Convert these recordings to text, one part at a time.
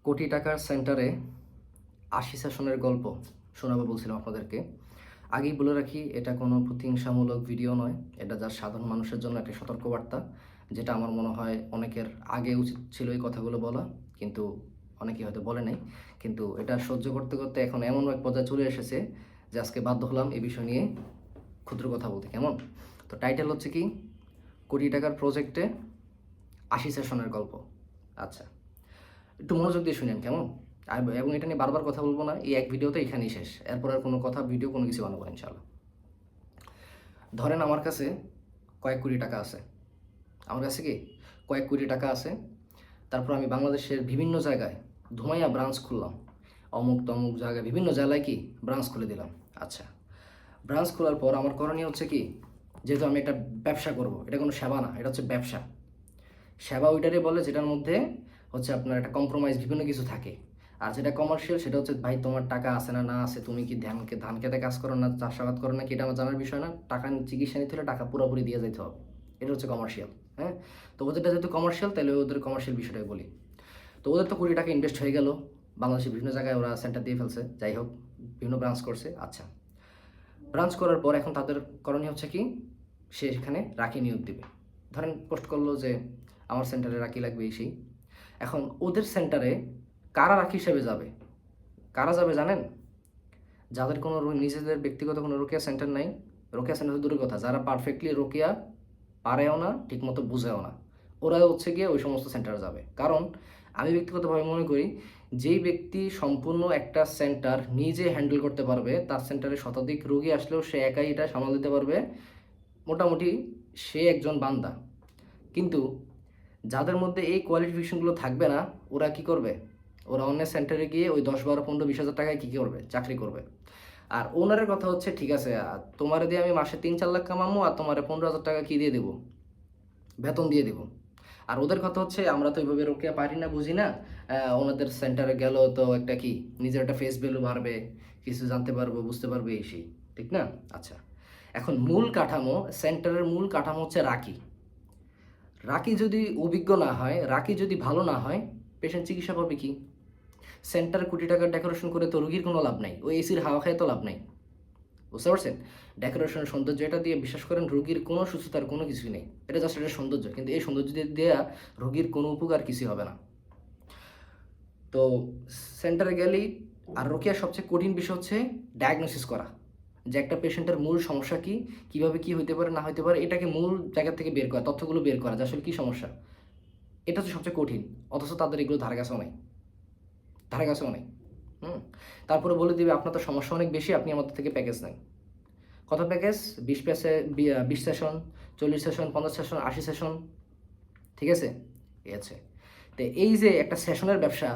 কোটি টাকার সেন্টারে ৮০ সেশনের গল্প শোনাবো বলছিলাম আপনাদেরকে। আগেই বলে রাখি, এটা কোনো প্রতিহিংসামূলক ভিডিও নয়। এটা যার সাধারণ মানুষের জন্য একটা সতর্কবার্তা, যেটা আমার মনে হয় অনেকের আগে উচিত ছিল এই কথাগুলো বলা, কিন্তু অনেকেই হয়তো বলে নাই। কিন্তু এটা সহ্য করতে করতে এখন এমন এক পর্যায়ে চলে এসেছে যে আজকে বাধ্য হলাম এই বিষয় নিয়ে ক্ষুদ্র কথা বলতে। কেমন? তো টাইটেল হচ্ছে কি, কোটি টাকার প্রজেক্টে ৮০ সেশনের গল্প। আচ্ছা, একটু মনোযোগ দিয়ে শুনেন কেমন? এবং এটা নিয়ে বারবার কথা বলবো না, এই এক ভিডিওতে এখানেই শেষ। এরপর আর কোনো কথা, ভিডিও কোনো কিছু বানাবো না ইনশাল্লাহ। ধরেন আমার কাছে কয়েক কোটি টাকা আছে। আমার কাছে কি কয়েক কোটি টাকা আছে। তারপর আমি বাংলাদেশের বিভিন্ন জায়গায় ধুমাইয়া ব্রাঞ্চ খুললাম। অমুক তমুক জায়গায় বিভিন্ন জেলায় কি ব্রাঞ্চ খুলে দিলাম। আচ্ছা, ব্রাঞ্চ খোলার পর আমার করণীয় হচ্ছে কি, যেহেতু আমি একটা ব্যবসা করব, এটা কোনো সেবা না, এটা হচ্ছে ব্যবসা। সেবা ওইটারই বলে যেটার মধ্যে হচ্ছে আপনার একটা কম্প্রোমাইজ বিভিন্ন কিছু থাকে। আর যেটা কমার্শিয়াল সেটা হচ্ছে, ভাই তোমার টাকা আছে না না আছে, তুমি কি ধান খেতে কাজ করো না চাষাবাদ করো না কি, এটা আমার জানার বিষয় না। টাকা চিকিৎসা নিতে হলে টাকা পুরোপুরি দিয়ে যেতে হবে, এটা হচ্ছে কমার্শিয়াল। হ্যাঁ, তো ওদেরটা যেহেতু কমার্শিয়াল, তাহলে ওদের কমার্শিয়াল বিষয়টাই বলি। তো ওদের তো কোটি টাকা ইনভেস্ট হয়ে গেল, বাংলাদেশের বিভিন্ন জায়গায় ওরা সেন্টার দিয়ে ফেলছে, যাই হোক বিভিন্ন ব্রাঞ্চ করছে। আচ্ছা, ব্রাঞ্চ করার পর এখন তাদের করণীয় হচ্ছে কি, সে সেখানে রাখি নিয়োগ দিবে। ধরেন পোস্ট করলো যে আমার সেন্টারে রাখি লাগবে সেই। এখন ওদের সেন্টারে কারা রাখি হিসেবে যাবে? কারা যাবে জানেন? যাদের কোনো নিজেদের ব্যক্তিগত কোনো রোকেয়া সেন্টার নাই। রোকেয়া সেন্টার দূরের কথা, যারা পারফেক্টলি রোকেয়া পারেও না, ঠিকমতো বুঝেও না, ওরা হচ্ছে গিয়ে ওই সমস্ত সেন্টারে যাবে। কারণ আমি ব্যক্তিগতভাবে মনে করি, যেই ব্যক্তি সম্পূর্ণ একটা সেন্টার নিজে হ্যান্ডেল করতে পারবে, তার সেন্টারে শতাধিক রোগী আসলেও সে একাই এটা সামাল দিতে পারবে, মোটামুটি সে একজন বান্দা। কিন্তু যাদের মধ্যে এই কোয়ালিফিকেশনগুলো থাকবে না, ওরা কি করবে? ওরা অন্য সেন্টারে গিয়ে ওই 10, 12, 15, 20 হাজার টাকায় কী করবে? চাকরি করবে। আর ওনারের কথা হচ্ছে, ঠিক আছে তোমার দিয়ে আমি মাসে 3-4 লাখ কামাবো, আর তোমার 15,000 টাকা কী দিয়ে দেবো? বেতন দিয়ে দেবো। আর ওদের কথা হচ্ছে, আমরা তো ওইভাবে রোকেয়া পারি না, বুঝি না, ওনাদের সেন্টারে গেল তো একটা কি, নিজের একটা ফেস ভ্যালু বাড়বে, কিছু জানতে পারবো, বুঝতে পারবে, এই সেই, ঠিক না? আচ্ছা, এখন মূল কাঠামো, সেন্টারের মূল কাঠামো হচ্ছে রাকি। রাকি যদি অভিজ্ঞ না হয়, রাকি যদি ভালো না হয়, পেশেন্ট চিকিৎসা পাবে কি? সেন্টার কোটি টাকার ডেকোরেশন করে তো রুগীর কোনো লাভ নাই, ওই এসির হাওয়া খায় তো লাভ নাই। বুঝতে পারছেন? ডেকোরেশনের সৌন্দর্য এটা দিয়ে, বিশ্বাস করেন, রুগীর কোনো সুস্থতার কোনো কিছুই নেই। এটা জাস্ট একটা সৌন্দর্য, কিন্তু এই সৌন্দর্য দেওয়া রুগীর কোনো উপকার কিছুই হবে না। তো সেন্টারে গেলেই, আর রোকেয়ার সবচেয়ে কঠিন বিষয় হচ্ছে ডায়াগনোসিস করা, যে একটা পেশেন্টের মূল সমস্যা কি, কিভাবে কি হইতে পারে না হইতে পারে, এটাকে মূল জায়গা থেকে বের করা, তথ্যগুলো বের করা যে আসলে কী সমস্যা। এটা হচ্ছে সবচেয়ে কঠিন, অথচ তাদের এগুলো ধারে কাছেও নাই, ধারে কাছেও নাই। হুম, তারপরে বলে দিবে আপনার তো সমস্যা অনেক বেশি, আপনি আমাদের থেকে প্যাকেজ নেন। কত package? 20 পেসে, 20 session, 40 session, 50 session, 80 session, ঠিক আছে? এই আছে। তো এই যে একটা সেশনের ব্যবসা,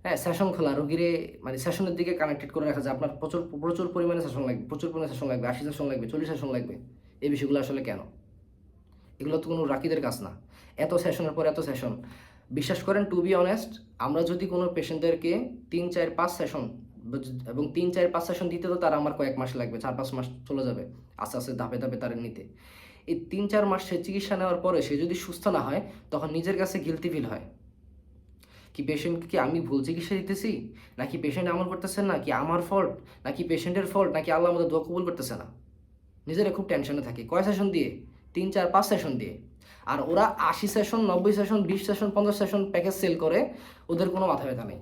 হ্যাঁ, সেশন খোলা রোগীরে, মানে সেশনের দিকে কানেক্টেড করে রাখা যায়, আপনার প্রচুর প্রচুর পরিমাণে সেশন লাগবে, প্রচুর পরিমাণে সেশন লাগবে, 80 সেশন লাগবে, 40 সেশন লাগবে। এই বিষয়গুলো আসলে কেন? এগুলো তো কোনো রাকিদের কাজ না। এত সেশনের পর এত সেশন, বিশ্বাস করেন, টু বি অনেস্ট, আমরা যদি কোনো পেশেন্টদেরকে 3, 4, 5 সেশন, এবং 3, 4, 5 সেশন দিতে, তো তার আমার কয়েক মাস লাগবে, 4-5 মাস চলে যাবে আস্তে আস্তে ধাপে ধাপে তার নিতে। এই 3-4 মাস সে চিকিৎসা নেওয়ার পরে সে যদি সুস্থ না হয়, তখন নিজের কাছে গিলটি ফিল হয়, কি পেশেন্টকে কি আমি ভুল চিকিৎসা দিতেছি, নাকি পেশেন্ট আমল করতেছেন না, কি আমার ফল্ট, নাকি পেশেন্টের ফল্ট, নাকি আল্লাহ আমাদের দোয়া কবুল করতেছে না। নিজেরা খুব টেনশনে থাকে। কয় সেশন দিয়ে? 3, 4, 5 সেশন দিয়ে। আর ওরা 80 session, 90 session, 20 session, 50 session package sell করে, ওদের কোনো মাথা ব্যথা নেই।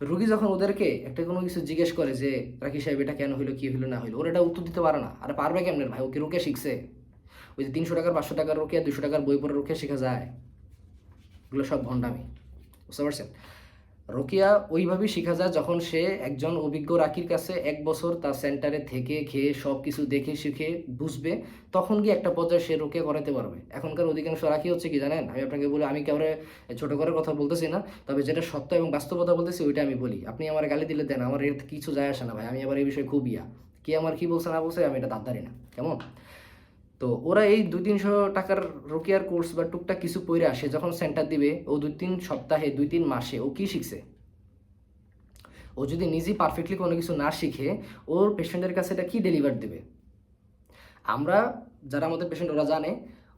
রুগী যখন ওদেরকে একটা কোনো কিছু জিজ্ঞেস করে যে রাকি সাহেব এটা কেন হইলো, কি হইলো না হইলো, ওরা এটা উত্তর দিতে পারে না। আর পারবে কেমনের ভাই? ওকে রুকে শিখছে? ওই যে 300 টাকার 500 টাকার রুকে, 200 টাকার বই পড়ে রুকে শেখা যায়? এগুলো সব ভণ্ডামি। বুঝতে পারছেন? রোকেয়া ওইভাবেই শেখা যায় যখন সে একজন অভিজ্ঞ রাকির কাছে 1 বছর তার সেন্টারে থেকে খেয়ে সব কিছু দেখে শিখে বুঝবে, তখন গিয়ে একটা পর্যায়ে সে রোকেয়া করাতে পারবে। এখনকার অধিকাংশ রাকি হচ্ছে কি জানেন, আমি আপনাকে বলি, আমি কাউরে ছোট করার কথা বলতেছি না, তবে যেটা সত্য এবং বাস্তবতা বলতেছি ওইটা আমি বলি। আপনি আমার গালি দিলে দেন, আমার এর কিছু যায় আসে না ভাই, আমি আবার এই বিষয়ে খুব কে আমার কি বলছে না বলছে আমি এটা দাঁড়ারি না, কেমন? তো ওরা এই 200-300 টাকার রোকেয়ার কোর্স বা টুকটাক কিছু পড়ে আসে, যখন সেন্টার দিবে, ও 2-3 সপ্তাহে, 2-3 মাসে ও কি শিখছে? ও যদি নিজেই পারফেক্টলি কোনো কিছু না শিখে, ওর পেশেন্টের কাছে এটা কি ডেলিভার দেবে? আমরা যারা আমাদের পেশেন্ট, ওরা জানে,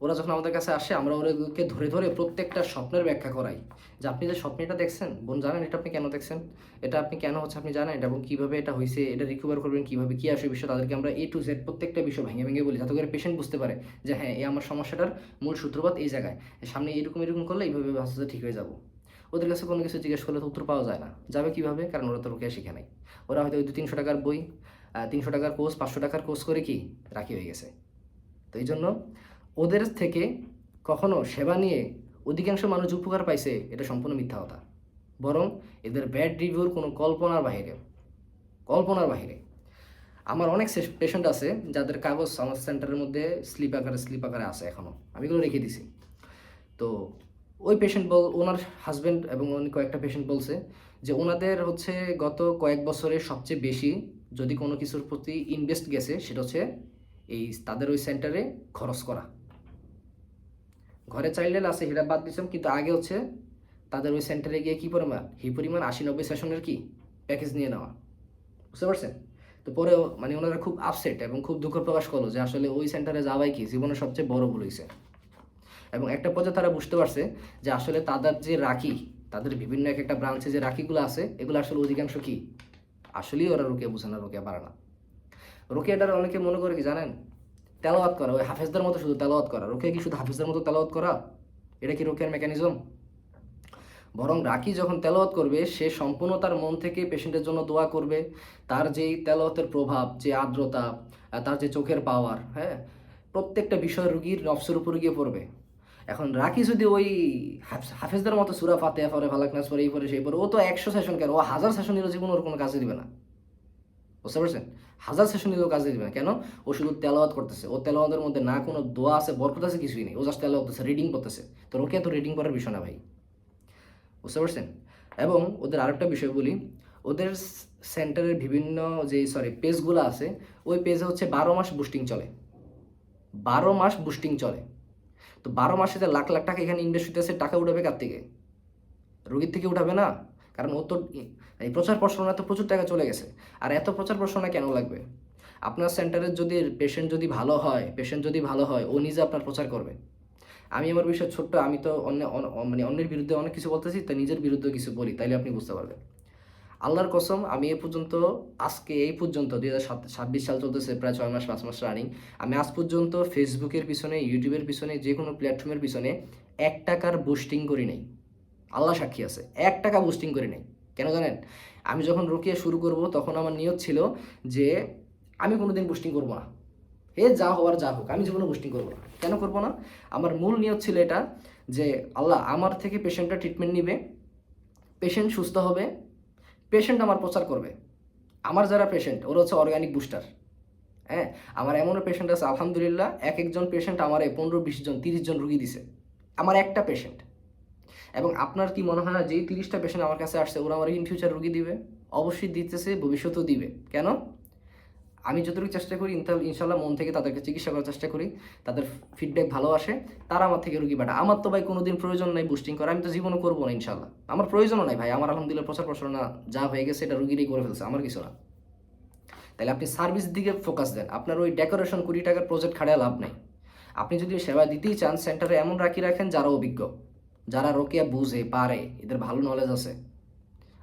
ওরা যখন আমাদের কাছে আসে আমরা ওদেরকে ধরে ধরে প্রত্যেকটা স্বপ্নের ব্যাখ্যা করাই, যে আপনি যে স্বপ্নটা দেখছেন বোন, জানেন এটা আপনি কেন দেখছেন, এটা আপনি কেন হচ্ছে আপনি জানেন এটা, এবং কীভাবে এটা হয়েছে, এটা রিকভার করবেন কীভাবে, কী আসে বিষয়, তাদেরকে আমরা A to Z প্রত্যেকটা বিষয় ভেঙে ভেঙে বলি, যাতে করে পেশেন্ট বুঝতে পারে যে হ্যাঁ এই আমার সমস্যাটার মূল সূত্রপাত এই জায়গায়, সামনে এরকম এরকম করলে এইভাবে আস্তে আস্তে ঠিক হয়ে যাবো। ওদের কাছে কোনো কিছু জিজ্ঞেস করলে তো উত্তর পাওয়া যায় না, যাবে কীভাবে, কারণ ওরা তো রুকিয়া শিখে নাই। ওরা হয়তো ওই 200-300 টাকার বই, 300 টাকার কোর্স, 500 টাকার কোর্স করে কি রাখি হয়ে গেছে। তো এই জন্য ওদের থেকে কখনো সেবা নিয়ে অধিকাংশ মানুষ উপকার পাইছে এটা সম্পূর্ণ মিথ্যা কথা, বরং এদের ব্যাড রিভিউর কোনো কল্পনার বাহিরে, কল্পনার বাহিরে। আমার অনেক পেশেন্ট আছে যাদের কাগজ আমার সেন্টারের মধ্যে স্লিপ আকারে আছে এখনও, আমি এগুলো রেখে দিছি। তো ওই পেশেন্ট ওনার হাজব্যান্ড এবং উনি কয়েকটা পেশেন্ট বলছে যে ওনাদের হচ্ছে গত কয়েক বছরে সবচেয়ে বেশি যদি কোনো কিছুর প্রতি ইনভেস্ট গেছে সেটা হচ্ছে এই তাদের ওই সেন্টারে খরচ করা। ঘরে চাইল্ড আছে সেটা বাদ দিচ্ছিলাম, কিন্তু আগে হচ্ছে তাদের ওই সেন্টারে গিয়ে কী পরিমাণ 80-90 সেশনের কি প্যাকেজ নিয়ে নেওয়া, বুঝতে পারছেন? তো পরেও মানে ওনারা খুব আপসেট এবং খুব দুঃখ প্রকাশ করলো যে আসলে ওই সেন্টারে যাওয়াই কি জীবনের সবচেয়ে বড় ভুল হয়েছে। এবং একটা পর্যায়ে তারা বুঝতে পারছে যে আসলে তাদের যে রাখি, তাদের বিভিন্ন এক একটা ব্রাঞ্চে যে রাখিগুলো আছে এগুলো আসলে অধিকাংশ কি আসলেই ওরা রুকিয়া বুঝে না, রুকিয়া পারে না। রুকিয়াটার অনেকে মনে করে কি জানেন, তেলাওয়াত করা, ওই হাফেজদের মতো শুধু তেলাওয়াত করা। রুকিয়া কি শুধু হাফেজদের মতো তেলাওয়াত করা? এটা কি রুকিয়ার মেকানিজম? বরং রাকি যখন তেলাওয়াত করবে সে সম্পূর্ণ তার মন থেকে পেশেন্টের জন্য দোয়া করবে। তার যেই তেলাওয়াতের প্রভাব, যে আর্দ্রতা, তার যে চোখের পাওয়ার, হ্যাঁ, প্রত্যেকটা বিষয় রুগীর নফসের উপরে গিয়ে পড়বে। এখন রাকি যদি ওই হাফেজদের মতো সূরা ফাতিহা পড়ে, ফালাক নাস পড়ে, এই পড়ে সেই পড়ে, ও তো 100 সেশন কেন, ও 1000 সেশন নিলেও জীবন ওর কোনো কাজে দিবে না, বুঝতে পারছেন? 1000 সেশন নিলেও কাজে দিবে না। কেন? ও শুধু তেলাওয়াত করতেছে। ও তেলাওয়াতের মধ্যে না কোনো দোয়া আছে, বরকত আছে, কিছুই নেই। ও জাস্ট তেলাওয়াত করতেছে, রিডিং করতেছে। তো রুকিয়া তো রিডিং করার বিষয় না ভাই, বুঝতে পারছেন? এবং ওদের আরেকটা বিষয় বলি, ওদের সেন্টারের বিভিন্ন যে পেজগুলো আছে, ওই পেজে হচ্ছে 12 মাস বুস্টিং চলে, 12 মাস বুস্টিং চলে। তো 12 মাসে যে লাখ লাখ টাকা এখানে ইনভেস্ট হইতেছে, টাকা উঠাবে কার থেকে? রোগীর থেকে উঠাবে না, কারণ ও তো এই প্রচার প্রসারণা তো প্রচুর টাকা চলে গেছে। আর এত প্রচার প্রসারণা কেন লাগবে? আপনার সেন্টারের যদি পেশেন্ট যদি ভালো হয় ও নিজে আপনার প্রচার করবে। আমি আমার বিষয় ছোট্ট, আমি তো মানে অন্যের বিরুদ্ধে অনেক কিছু বলতেছি, তাই নিজের বিরুদ্ধে কিছু বলি, তাইলে আপনি বুঝতে পারবেন। আল্লাহর কসম, আমি এই পর্যন্ত 2026 সাল চলতেছে, প্রায় 6 মাস 5 মাস রানিং। আমি আজ পর্যন্ত ফেসবুকের পিছনে, ইউটিউবের পিছনে, যে কোনো প্ল্যাটফর্মের পিছনে 1 টাকার বুস্টিং করি নাই। আল্লাহ সাক্ষী আছে, 1 টাকা বুস্টিং করি নাই। কেন জানেন? আমি যখন রুকিয়া শুরু করব তখন আমার নিয়ত ছিল যে আমি কোনোদিন বুস্টিং করবো না, যা হওয়ার যা হোক, আমি জীবনে বুস্টিং করবো না। কেন করবো না? আমার মূল নিয়ত ছিল এটা, যে আল্লাহ আমার থেকে পেশেন্টটা ট্রিটমেন্ট নিবে, পেশেন্ট সুস্থ হবে, পেশেন্ট আমার প্রচার করবে। আমার যারা পেশেন্ট ওরা হচ্ছে অর্গানিক বুস্টার। হ্যাঁ, আমার এমনও পেশেন্ট আছে আলহামদুলিল্লাহ, একজন পেশেন্ট আমার 15-20 জন 30 জন রুগী দিছে, আমার একটা পেশেন্ট। এবং আপনার কি মনে হয় না যেই 30টা পেশেন্ট আমার কাছে আসছে ওরা আমার ইন ফিউচার রুগী দিবে? অবশ্যই দিতেছে, ভবিষ্যতেও দিবে। কেন? আমি যতটুকু চেষ্টা করি ইনশাল্লাহ মন থেকে তাদেরকে চিকিৎসা করার চেষ্টা করি, তাদের ফিডব্যাক ভালো আসে, তারা আমার থেকে রুগী পাঠায়। আমার তো ভাই কোনোদিন প্রয়োজন নাই বুস্টিং করা, আমি তো জীবনও করবো না ইনশাল্লাহ, আমার প্রয়োজনও নাই ভাই। আমার আলহামদুলিল্লাহ প্রচার প্রসারণা যা হয়ে গেছে এটা রুগীরই করে ফেলছে, আমার কিছু না। তাহলে আপনি সার্ভিস দিকে ফোকাস দেন, আপনার ওই ডেকোরেশন 20 টাকার প্রজেক্ট খাড়ায় লাভ নেই। আপনি যদি সেবা দিতেই চান, সেন্টারে এমন রাখেন যারা অভিজ্ঞ, যারা রোকেয়া বুঝে পারে, এদের ভালো নলেজ আছে।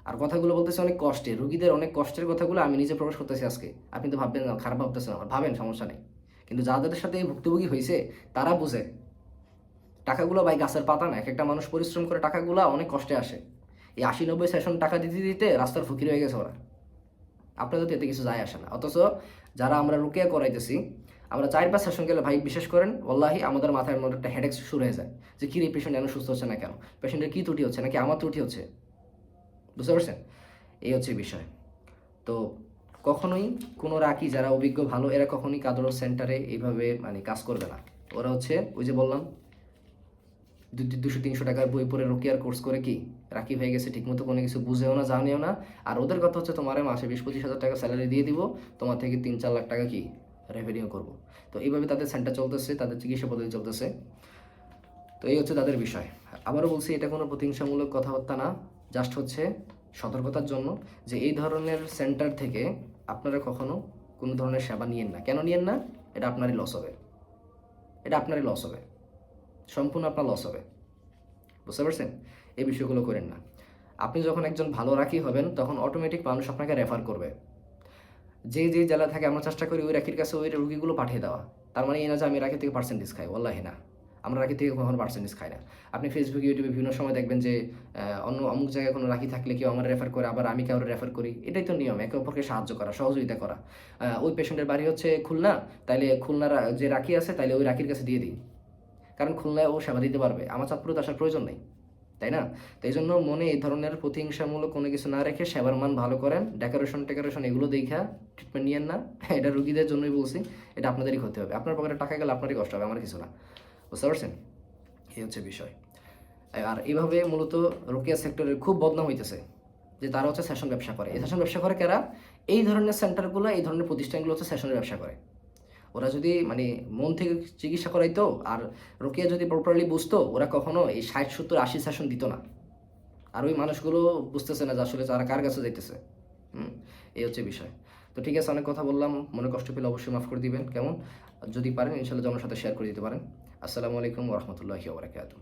আর কথাগুলো বলতেছে অনেক কষ্টে, রুগীদের অনেক কষ্টের কথাগুলো আমি নিজে প্রকাশ করতেছি আজকে। আপনি তো ভাববেন না, খারাপ ভাবতেছেন, আমার ভাবেন, সমস্যা নেই। কিন্তু যাদের সাথে এই ভুক্তভোগী হয়েছে তারা বুঝে। টাকাগুলো ভাই গাছের পাতা না, এক একটা মানুষ পরিশ্রম করে টাকাগুলো অনেক কষ্টে আসে। এই 80-90 সেশন টাকা দিতে দিতে রাস্তার ফকির হয়ে গেছে ওরা। আপনাদের তো এতে কিছু যায় আসে না। অথচ যারা আমরা রুকিয়া করাইতেছি, আমরা 4-5 সেশন গেলে ভাই বিশ্বাস করেন ওয়াল্লাহি আমাদের মাথায় মধ্যে একটা হেডেক শুরু হয়ে যায়, যে কি রে পেশেন্ট এমন সুস্থ হচ্ছে না কেন, পেশেন্টের কী ত্রুটি হচ্ছে, নাকি আমার ত্রুটি হচ্ছে, বুঝতে পারছেন? এই হচ্ছে বিষয়। তো কখনোই কোনো রাকি যারা অভিজ্ঞ ভালো, এরা কখনোই কাদর সেন্টারে এইভাবে মানে কাজ করবে না। ওরা হচ্ছে ওই যে বললাম 200-300 টাকার বই পড়ে রোকিয়ার কোর্স করে কি রাকি হয়ে গেছে, ঠিকমতো কোনো কিছু বুঝেও না, জানেও না। আর ওদের কথা হচ্ছে তোমার মাসে 20-25 হাজার টাকা স্যালারি দিয়ে দিব, তোমার থেকে 3-4 লাখ টাকা কি রেভিনিউ করবো। তো এইভাবে তাদের সেন্টার চলতেছে, তাদের চিকিৎসা পদ্ধতি চলতেছে। তো এই হচ্ছে তাদের বিষয়। আবারও বলছি, এটা কোনো প্রতিহিংসামূলক কথাবার্তা না, জাস্ট হচ্ছে সতর্কতার জন্য, যে এই ধরনের সেন্টার থেকে আপনারা কখনো কোনো ধরনের সেবা নিয়েন না। কেন নিয়েন না? এটা আপনারই লস হবে, এটা আপনারই লস হবে। সম্পূর্ণ আপনার লস হবে। বুঝতে পারছেন? এই বিষয়গুলো করেন না। আপনি যখন একজন ভালো রাখি হবেন তখন অটোমেটিক মানুষ আপনাকে রেফার করবে। যে জেলা থাকে আমরা চেষ্টা করি ওই রাখির কাছে ওই রুগীগুলো পাঠিয়ে দেওয়া। তার মানে এই না যে আমি রাখি থেকে পার্সেন্টেজ খাই, ওয়াল্লাহি না। আমরা রাখি থেকে কখনো পার্সেন্টেজ খাই না। আপনি ফেসবুক, ইউটিউবে বিভিন্ন সময় দেখবেন যে অন্য অমুক জায়গায় কোনো রাখি থাকলে কেউ আমার রেফার করে, আবার আমি কাউকে রেফার করি। এটাই তো নিয়ম, একে অপরকে সাহায্য করা, সহযোগিতা করা। ওই পেশেন্টের বাড়ি হচ্ছে খুলনা, তাইলে খুলনার যে রাখি আছে তাইলে ওই রাখির কাছে দিয়ে দিই, কারণ খুলনায় ও সেবা দিতে পারবে, আমার চাঁদপুরে তো আসার প্রয়োজন নেই, তাই না? তো এই জন্য মনে এই ধরনের প্রতিহিংসামূলক কোনো কিছু না রেখে সেবার মান ভালো করেন, ডেকোরেশন এগুলো দেখা ট্রিটমেন্ট নিয়েন না। এটা রুগীদের জন্যই বলছি, এটা আপনাদেরই ক্ষতি হবে। আপনার পকেটে টাকা গেলে আপনারই কষ্ট হবে, আমার কিছু না। বুঝতে পারছেন? এই হচ্ছে বিষয়। আর এইভাবে মূলত রোকেয়া সেক্টরের খুব বদনাম হইতেছে যে তারা হচ্ছে সেশন ব্যবসা করে। এই সেশন ব্যবসা করে কারা? এই ধরনের সেন্টারগুলো, এই ধরনের প্রতিষ্ঠানগুলো হচ্ছে সেশনের ব্যবসা করে। ওরা যদি মানে মন থেকে চিকিৎসা করাইতো আর রোকেয়া যদি প্রপারলি বুঝতো, ওরা কখনো এই 60, 70, 80 সেশন দিত না। আর ওই মানুষগুলো বুঝতেছে না যে আসলে তারা কার কাছে যাইতেছে। এই হচ্ছে বিষয়। তো ঠিক আছে, অনেক কথা বললাম, মনে কষ্ট পেলে অবশ্যই মাফ করে দিবেন। কেমন? যদি পারেন ইনশাআল্লাহ জনের সাথে শেয়ার করে দিতে পারেন। আসসালামু আলাইকুম ওয়া রাহমাতুল্লাহি ওয়া বারাকাতুহু।